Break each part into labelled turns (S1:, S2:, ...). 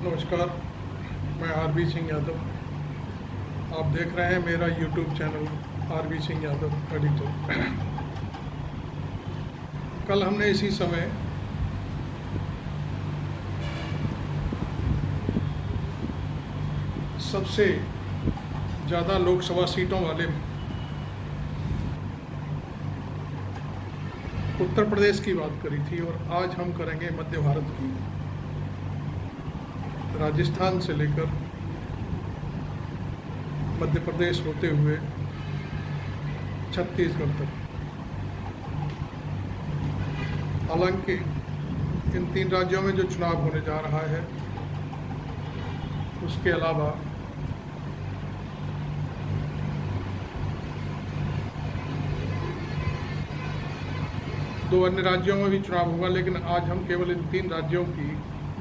S1: नमस्कार, मैं आरबी सिंह यादव। आप देख रहे हैं मेरा YouTube channel RB Singh Yadav editor. कल हमने इसी समय सबसे ज़्यादा लोकसभा सीटों वाले उत्तर प्रदेश की बात करी थी और आज हम करेंगे मध्य भारत की, राजस्थान से लेकर मध्य प्रदेश होते हुए छत्तीसगढ़ तक। हालांकि इन 3 राज्यों में जो चुनाव होने जा रहा है उसके अलावा दो अन्य राज्यों में भी चुनाव होगा, लेकिन आज हम केवल इन 3 राज्यों की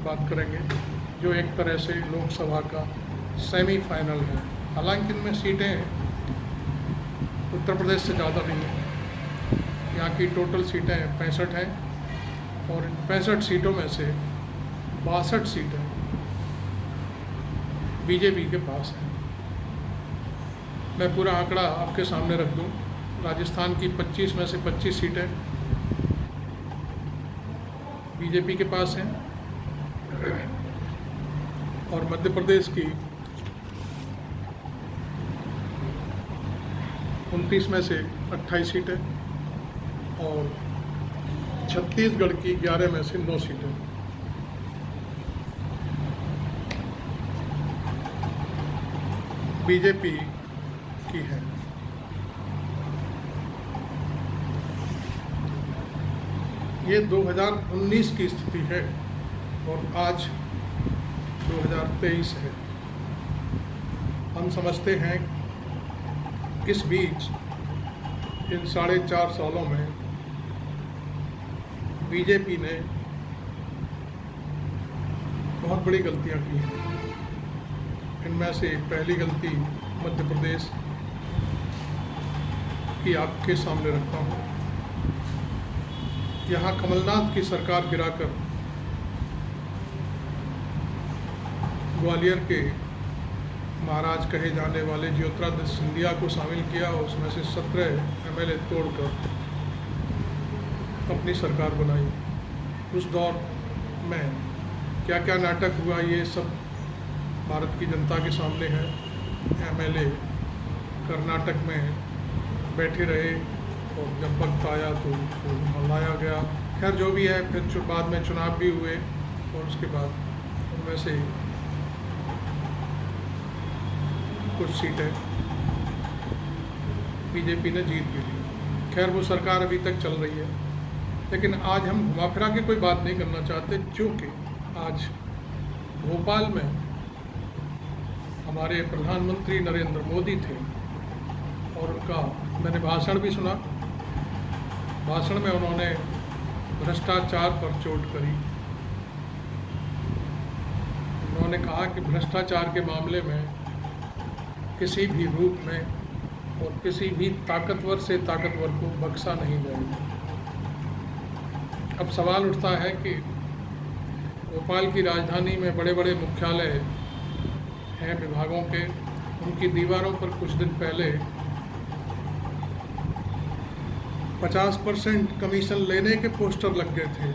S1: बात करेंगे जो एक तरह से लोकसभा का सेमीफाइनल है। हालांकि इनमें सीटें उत्तर प्रदेश से ज़्यादा नहीं हैं। यहाँ की टोटल सीटें 65 हैं और इन 65 सीटों में से 62 सीटें बीजेपी के पास हैं। मैं पूरा आंकड़ा आपके सामने रख दूं। राजस्थान की 25 में से 25 सीटें बीजेपी के पास हैं और मध्य प्रदेश की 29 में से 28 सीटें और छत्तीसगढ़ की 11 में से 9 सीटें। बीजेपी की है। ये 2019 की स्थिति है और आज 2023 है। हम समझते हैं इस बीच इन 4.5 सालों में बीजेपी ने बहुत बड़ी गलतियां की हैं। इनमें से पहली गलती मध्य प्रदेश की आपके सामने रखता हूँ। यहाँ कमलनाथ की सरकार गिराकर ग्वालियर के महाराज कहे जाने वाले ज्योतिरादित्य सिंधिया को शामिल किया और उसमें से 17 एमएलए तोड़कर अपनी सरकार बनाई। उस दौर में क्या क्या नाटक हुआ ये सब भारत की जनता के सामने है। एमएलए कर्नाटक में बैठे रहे और जब वक्त आया तो लाया गया। खैर जो भी है, फिर बाद में चुनाव भी हुए और उसके बाद उनमें से कुछ सीटें बीजेपी ने जीत भी ली। खैर वो सरकार अभी तक चल रही है, लेकिन आज हम घुमा फिरा के कोई बात नहीं करना चाहते, क्योंकि आज भोपाल में हमारे प्रधानमंत्री नरेंद्र मोदी थे और उनका मैंने भाषण भी सुना। भाषण में उन्होंने भ्रष्टाचार पर चोट करी। उन्होंने कहा कि भ्रष्टाचार के मामले में किसी भी रूप में और किसी भी ताकतवर से ताकतवर को बख्शा नहीं जाएगा। अब सवाल उठता है कि भोपाल की राजधानी में बड़े बड़े मुख्यालय हैं विभागों के, उनकी दीवारों पर कुछ दिन पहले 50% कमीशन लेने के पोस्टर लग गए थे।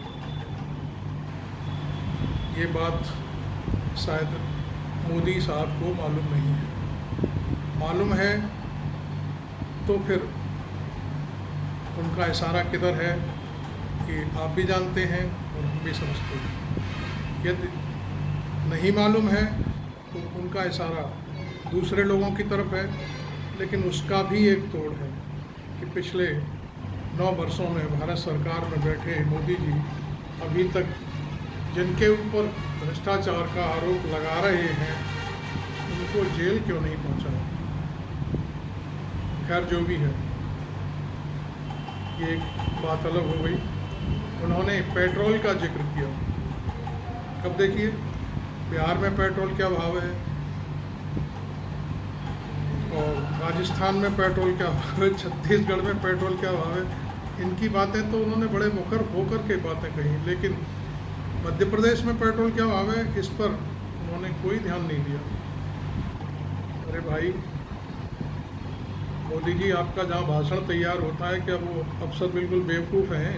S1: ये बात शायद मोदी साहब को मालूम नहीं है। मालूम है तो फिर उनका इशारा किधर है कि आप भी जानते हैं और हम भी समझते हैं। यदि नहीं मालूम है तो उनका इशारा दूसरे लोगों की तरफ है, लेकिन उसका भी एक तोड़ है कि पिछले 9 वर्षों में भारत सरकार में बैठे मोदी जी अभी तक जिनके ऊपर भ्रष्टाचार का आरोप लगा रहे हैं उनको जेल क्यों नहीं पहुंचा। खैर जो भी है, ये एक बात अलग हो गई। उन्होंने पेट्रोल का जिक्र किया। अब देखिए बिहार में पेट्रोल क्या भाव है और राजस्थान में पेट्रोल क्या भाव है, छत्तीसगढ़ में पेट्रोल क्या भाव है। इनकी बातें तो उन्होंने बड़े मुखर होकर के बातें कही, लेकिन मध्य प्रदेश में पेट्रोल क्या भाव है इस पर उन्होंने कोई ध्यान नहीं दिया। अरे भाई मोदी जी, आपका जहाँ भाषण तैयार होता है क्या वो अफसर बिल्कुल बेवकूफ़ हैं?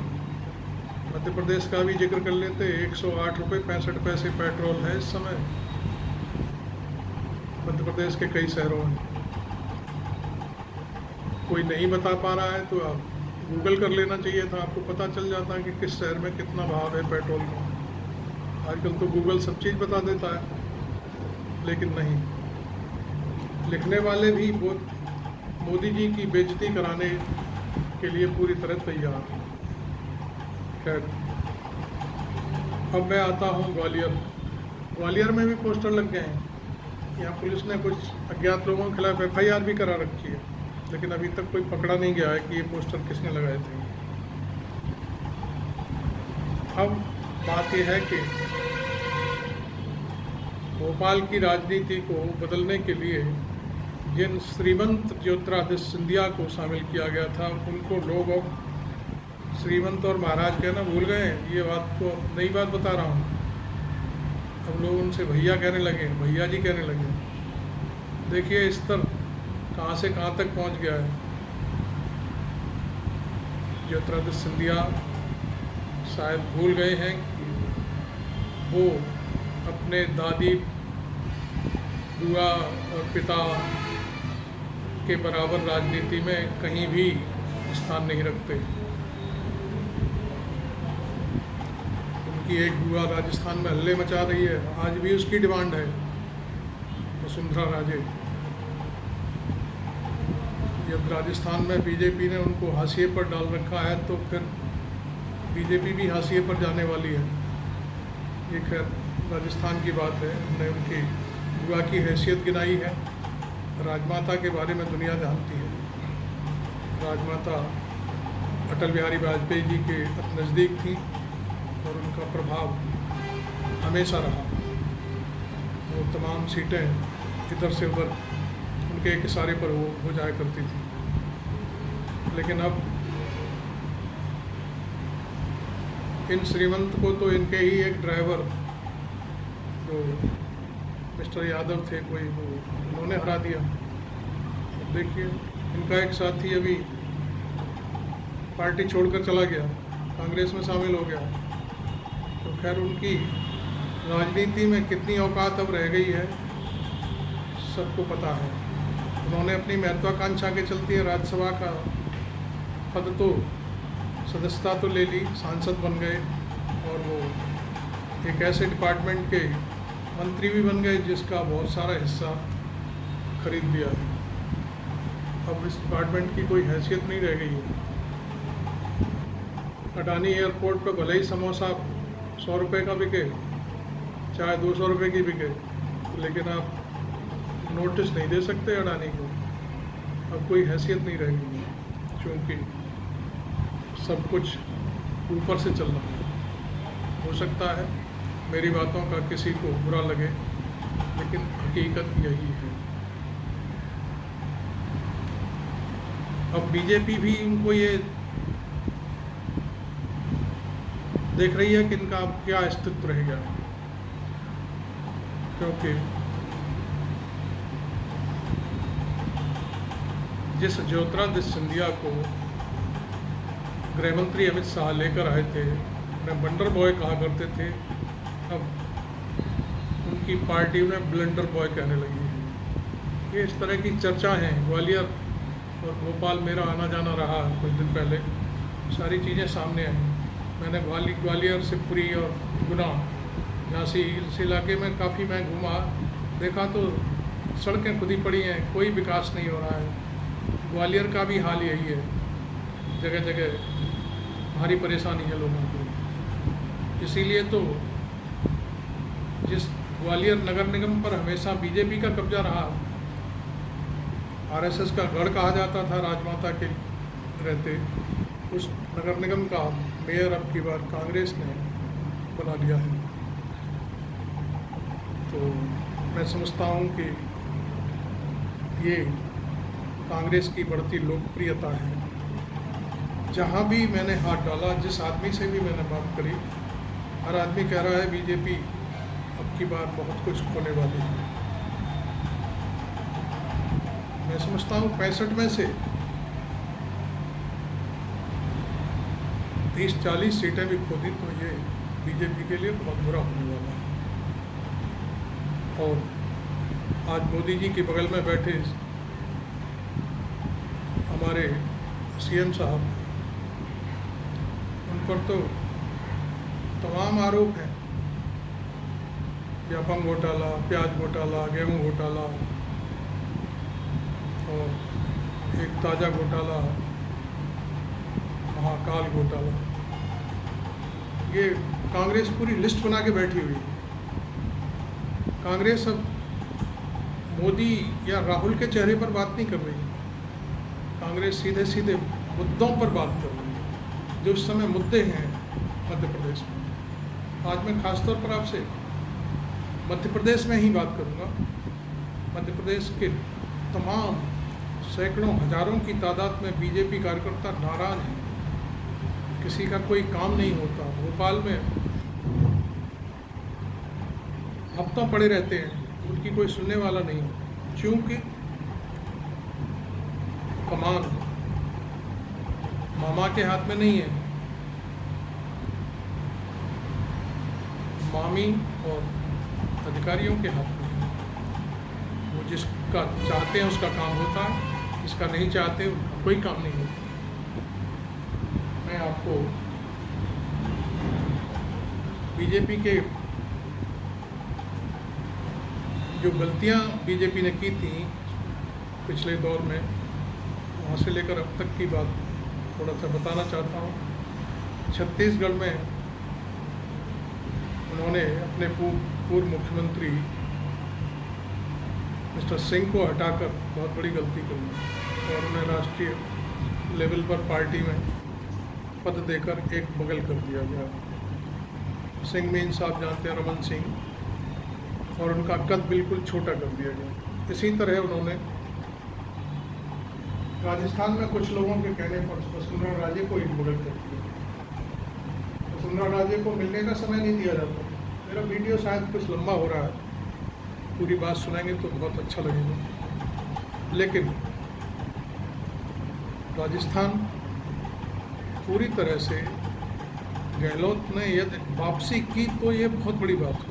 S1: मध्य प्रदेश का भी जिक्र कर लेते। 108 रुपये 65 पैसे पेट्रोल है इस समय मध्य प्रदेश के कई शहरों में। कोई नहीं बता पा रहा है तो आप गूगल कर लेना चाहिए था, आपको पता चल जाता है कि किस शहर में कितना भाव है पेट्रोल का। आजकल तो गूगल सब चीज़ बता देता है, लेकिन नहीं, लिखने वाले भी मोदी जी की बेइज्जती कराने के लिए पूरी तरह तैयार हैं। खैर, अब मैं आता हूँ ग्वालियर। ग्वालियर में भी पोस्टर लग गए हैं। यहाँ पुलिस ने कुछ अज्ञात लोगों के खिलाफ FIR भी करा रखी है, लेकिन अभी तक कोई पकड़ा नहीं गया है कि ये पोस्टर किसने लगाए थे। अब बात यह है कि भोपाल की राजनीति को बदलने के लिए जिन श्रीमंत ज्योतिरादित्य सिंधिया को शामिल किया गया था, उनको लोग अब श्रीमंत और महाराज कहना भूल गए हैं। ये बात तो नई बात बता रहा हूँ। अब लोग उनसे भैया कहने लगे, भैया जी कहने लगे। देखिए स्तर कहाँ से कहाँ तक पहुँच गया है। ज्योतिरादित्य सिंधिया शायद भूल गए हैं कि वो अपने दादी, बुआ और पिता के बराबर राजनीति में कहीं भी स्थान नहीं रखते। उनकी एक बुआ राजस्थान में हल्ले मचा रही है, आज भी उसकी डिमांड है, वसुंधरा राजे। जब राजस्थान में बीजेपी ने उनको हाशिए पर डाल रखा है तो फिर बीजेपी भी हाशिए पर जाने वाली है। ये खैर राजस्थान की बात है। हमने उनकी बुआ की हैसियत गिनाई है। राजमाता के बारे में दुनिया जानती है। राजमाता अटल बिहारी वाजपेयी जी के नज़दीक थी और उनका प्रभाव हमेशा रहा। वो तमाम सीटें इधर से उधर उनके एक इशारे पर हो जाया करती थी। लेकिन अब इन श्रीमंत को तो इनके ही एक ड्राइवर जो मिस्टर यादव थे कोई, वो उन्होंने हरा दिया। अब देखिए इनका एक साथी अभी पार्टी छोड़कर चला गया, कांग्रेस में शामिल हो गया। तो खैर उनकी राजनीति में कितनी औकात अब रह गई है सबको पता है। उन्होंने अपनी महत्वाकांक्षा के चलते राज्यसभा का पद तो सदस्यता तो ले ली, सांसद बन गए और वो एक ऐसे डिपार्टमेंट के मंत्री भी बन गए जिसका बहुत सारा हिस्सा खरीद लिया है। अब इस डिपार्टमेंट की कोई हैसियत नहीं रह गई है। अडानी एयरपोर्ट पर भले ही समोसा 100 रुपये का बिके, चाहे 200 रुपये की बिके, लेकिन आप नोटिस नहीं दे सकते अडानी को। अब कोई हैसियत नहीं रह गई है, क्योंकि सब कुछ ऊपर से चल रहा है। हो सकता है मेरी बातों का किसी को बुरा लगे, लेकिन हकीकत यही है। अब बीजेपी भी इनको ये देख रही है कि इनका अब क्या अस्तित्व रहेगा, क्योंकि जिस ज्योतिरादित्य सिंधिया को गृहमंत्री अमित शाह लेकर आए थे, उन्हें बंडर बॉय कहा करते थे, अब उनकी पार्टी उन्हें ब्लंडर बॉय कहने लगी है। ये इस तरह की चर्चा है। ग्वालियर और भोपाल मेरा आना जाना रहा कुछ दिन पहले, सारी चीज़ें सामने आई। मैंने ग्वालियर, शिवपुरी और गुना, झांसी इस इलाके में काफ़ी मैं घूमा, देखा तो सड़कें खुदी पड़ी हैं, कोई विकास नहीं हो रहा है। ग्वालियर का भी हाल यही है, जगह जगह भारी परेशानी है लोगों को। इसीलिए तो जिस ग्वालियर नगर निगम पर हमेशा बीजेपी का कब्जा रहा, आरएसएस का गढ़ कहा जाता था राजमाता के रहते, उस नगर निगम का मेयर अब की बार कांग्रेस ने बना लिया है। तो मैं समझता हूँ कि ये कांग्रेस की बढ़ती लोकप्रियता है। जहाँ भी मैंने हाथ डाला, जिस आदमी से भी मैंने बात करी, हर आदमी कह रहा है बीजेपी अब की बार बहुत कुछ खोने वाली है। मैं समझता हूँ 65 में से 30-40 सीटें भी खो दी तो ये बीजेपी के लिए बहुत बुरा होने वाला है। और आज मोदी जी के बगल में बैठे हमारे सीएम साहब, उन पर तो तमाम आरोप हैं, व्यापम घोटाला, प्याज घोटाला, गेहूं घोटाला और एक ताज़ा घोटाला महाकाल घोटाला। ये कांग्रेस पूरी लिस्ट बना के बैठी हुई है। कांग्रेस अब मोदी या राहुल के चेहरे पर बात नहीं कर रही है, कांग्रेस सीधे सीधे मुद्दों पर बात कर रही है, जो उस समय मुद्दे हैं मध्य प्रदेश में। आज मैं खासतौर पर आपसे मध्य प्रदेश में ही बात करूंगा। मध्य प्रदेश के तमाम सैकड़ों हजारों की तादाद में बीजेपी कार्यकर्ता नाराज हैं, किसी का कोई काम नहीं होता। भोपाल में हफ्तों पड़े रहते हैं, उनकी कोई सुनने वाला नहीं होता, क्योंकि कमान मामा के हाथ में नहीं है, मामी और अधिकारियों के हाथ में है। वो जिसका चाहते हैं उसका काम होता है, जिसका नहीं चाहते उनका कोई काम नहीं होता। मैं आपको बीजेपी के जो गलतियां बीजेपी ने की थी पिछले दौर में, वहाँ से लेकर अब तक की बात थोड़ा सा बताना चाहता हूँ। छत्तीसगढ़ में उन्होंने अपने पूर्व मुख्यमंत्री मिस्टर सिंह को हटाकर बहुत बड़ी गलती करी और उन्हें राष्ट्रीय लेवल पर पार्टी में पद देकर एक बगल कर दिया गया। सिंह मीन साहब जानते हैं, रमन सिंह, और उनका कद बिल्कुल छोटा कर दिया गया। इसी तरह उन्होंने राजस्थान में कुछ लोगों के कहने पर वसुंधरा राजे को एक बगल कर दिया। वसुंधरा राजे को मिलने का समय नहीं दिया जाता। मेरा वीडियो शायद कुछ लंबा हो रहा है, पूरी बात सुनेंगे तो बहुत अच्छा लगेगा। लेकिन राजस्थान पूरी तरह से गहलोत ने यदि वापसी की तो ये बहुत बड़ी बात होगी।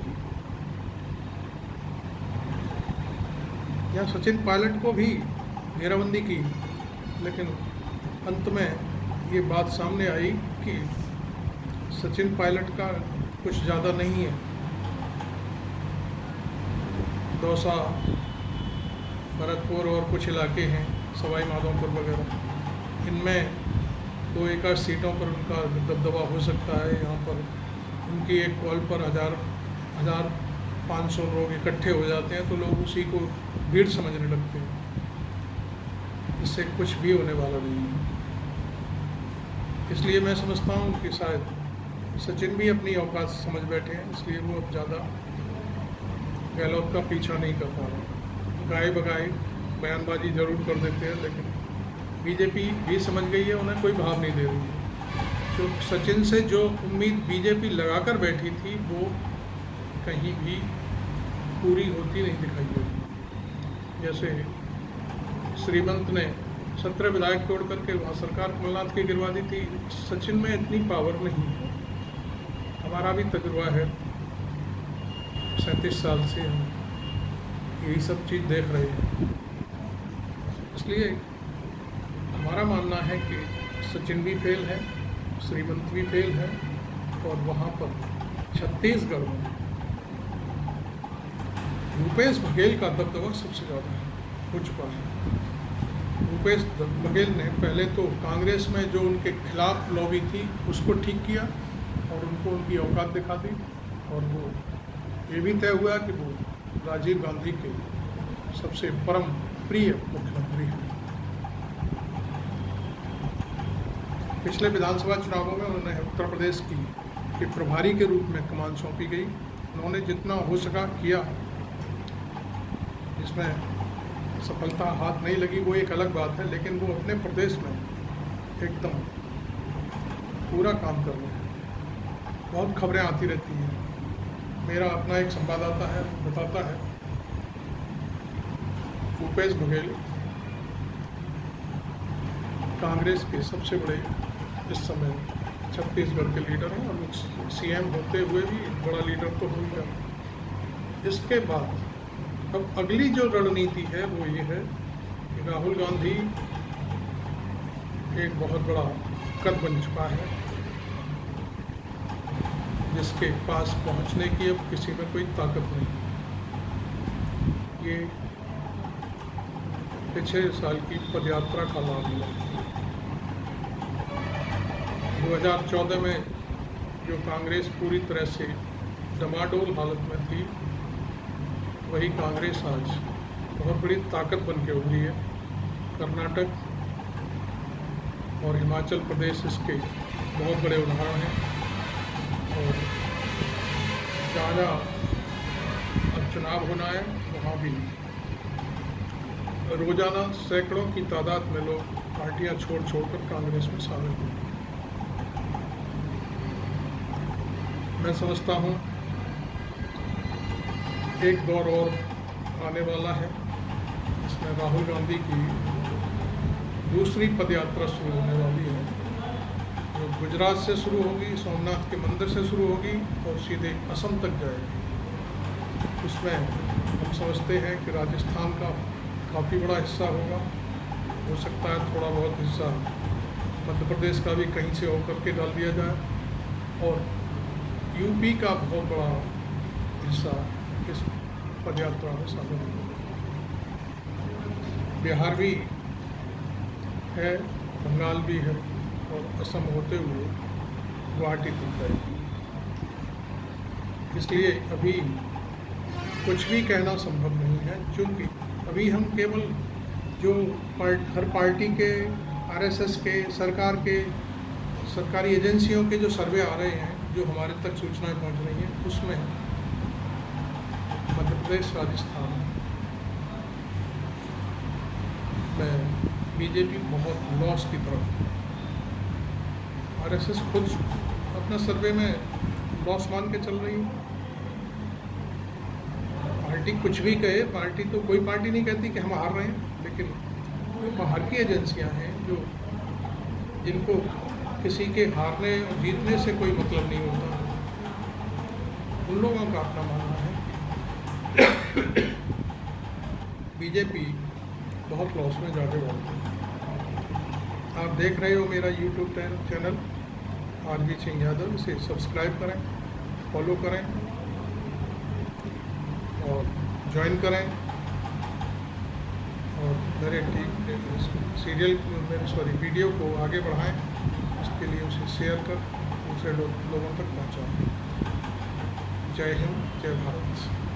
S1: यहाँ सचिन पायलट को भी घेराबंदी की, लेकिन अंत में ये बात सामने आई कि सचिन पायलट का कुछ ज़्यादा नहीं है। दौसा, भरतपुर और कुछ इलाके हैं, सवाई माधोपुर वगैरह, इनमें 2 एकड़ सीटों पर उनका दबदबा हो सकता है। यहाँ पर उनकी एक कॉल पर 1,500 लोग इकट्ठे हो जाते हैं तो लोग उसी को भीड़ समझने लगते हैं। इससे कुछ भी होने वाला नहीं है। इसलिए मैं समझता हूँ कि शायद सचिन भी अपनी औकात समझ बैठे हैं, इसलिए वो अब ज़्यादा गहलोत का पीछा नहीं कर पा रहे। गाए बगाए बयानबाजी ज़रूर कर देते हैं, लेकिन बीजेपी भी समझ गई है, उन्हें कोई भाव नहीं दे रही है। जो सचिन से जो उम्मीद बीजेपी लगाकर बैठी थी वो कहीं भी पूरी होती नहीं दिखाई दे रही। जैसे श्रीमंत ने 17 विधायक तोड़ करके वहाँ सरकार कमलनाथ की गिरवा दी थी, सचिन में इतनी पावर नहीं है। हमारा भी तजुर्बा है, 37 साल से हम यही सब चीज़ देख रहे हैं। इसलिए हमारा मानना है कि सचिन भी फेल है, श्रीमंत भी फेल है, और वहाँ पर छत्तीसगढ़ में भूपेश बघेल का दबदबा सबसे ज़्यादा हो चुका है। भूपेश बघेल ने पहले तो कांग्रेस में जो उनके खिलाफ लॉबी थी उसको ठीक किया और उनको उनकी औकात दिखा दी, और वो ये भी तय हुआ कि वो राजीव गांधी के सबसे परम प्रिय मुख्यमंत्री हैं। पिछले विधानसभा चुनावों में उन्होंने उत्तर प्रदेश के प्रभारी के रूप में कमान सौंपी गई। उन्होंने जितना हो सका किया, जिसमें सफलता हाथ नहीं लगी वो एक अलग बात है, लेकिन वो अपने प्रदेश में एकदम पूरा काम कर रहे हैं। बहुत खबरें आती रहती हैं, मेरा अपना एक संवाददाता है, बताता है, भूपेश बघेल कांग्रेस के सबसे बड़े इस समय छत्तीसगढ़ के लीडर हैं और सीएम होते हुए भी बड़ा लीडर तो हो ही गया। इसके बाद अब अगली जो रणनीति है वो ये है कि राहुल गांधी एक बहुत बड़ा कद बन चुका है, जिसके पास पहुंचने की अब किसी में कोई ताकत नहीं। ये पिछले साल की पदयात्रा का लाभ मिला। 2014 में जो कांग्रेस पूरी तरह से डमाडोल हालत में थी, वही कांग्रेस आज बहुत बड़ी ताकत बन के उभरी है। कर्नाटक और हिमाचल प्रदेश इसके बहुत बड़े उदाहरण हैं। और जहाँ अब चुनाव होना है वहाँ भी रोज़ाना सैकड़ों की तादाद में लोग पार्टियां छोड़कर कांग्रेस में शामिल हुए। मैं समझता हूँ एक दौर और आने वाला है, इसमें राहुल गांधी की दूसरी पदयात्रा शुरू होने वाली है, जो गुजरात से शुरू होगी, सोमनाथ के मंदिर से शुरू होगी और सीधे असम तक जाएगी। उसमें हम समझते हैं कि राजस्थान का काफ़ी बड़ा हिस्सा होगा, हो सकता है थोड़ा बहुत हिस्सा मध्य प्रदेश का भी कहीं से होकर के डाल दिया जाए और यूपी का बहुत बड़ा हिस्सा इस पदयात्रा में शामिल होगा। बिहार भी है, बंगाल भी है और असम होते हुए गुवाहाटी तक जाएगी। इसलिए अभी कुछ भी कहना संभव नहीं है, क्योंकि अभी हम केवल जो हर पार्टी के, आरएसएस के, सरकार के, सरकारी एजेंसियों के जो सर्वे आ रहे हैं, जो हमारे तक सूचनाएं पहुंच रही हैं, उसमें मध्य प्रदेश, राजस्थान में बीजेपी बहुत लॉस की तरफ है। आरएसएस खुद अपना सर्वे में लॉस मान के चल रही है। पार्टी कुछ भी कहे, पार्टी तो कोई पार्टी नहीं कहती कि हम हार रहे हैं, लेकिन जो बाहर की एजेंसियां हैं जो जिनको किसी के हारने और जीतने से कोई मतलब नहीं होता, उन लोगों का अपना मानना है कि बीजेपी बहुत लॉस में जाने वाली है। आप देख रहे हो मेरा YouTube channel RB Singh Yadav, इसे सब्सक्राइब करें, फॉलो करें और ज्वाइन करें और मेरे वीडियो को आगे बढ़ाएं। इसके लिए उसे शेयर कर दूसरे लोगों तक पहुंचाएं। जय हिंद, जय भारत।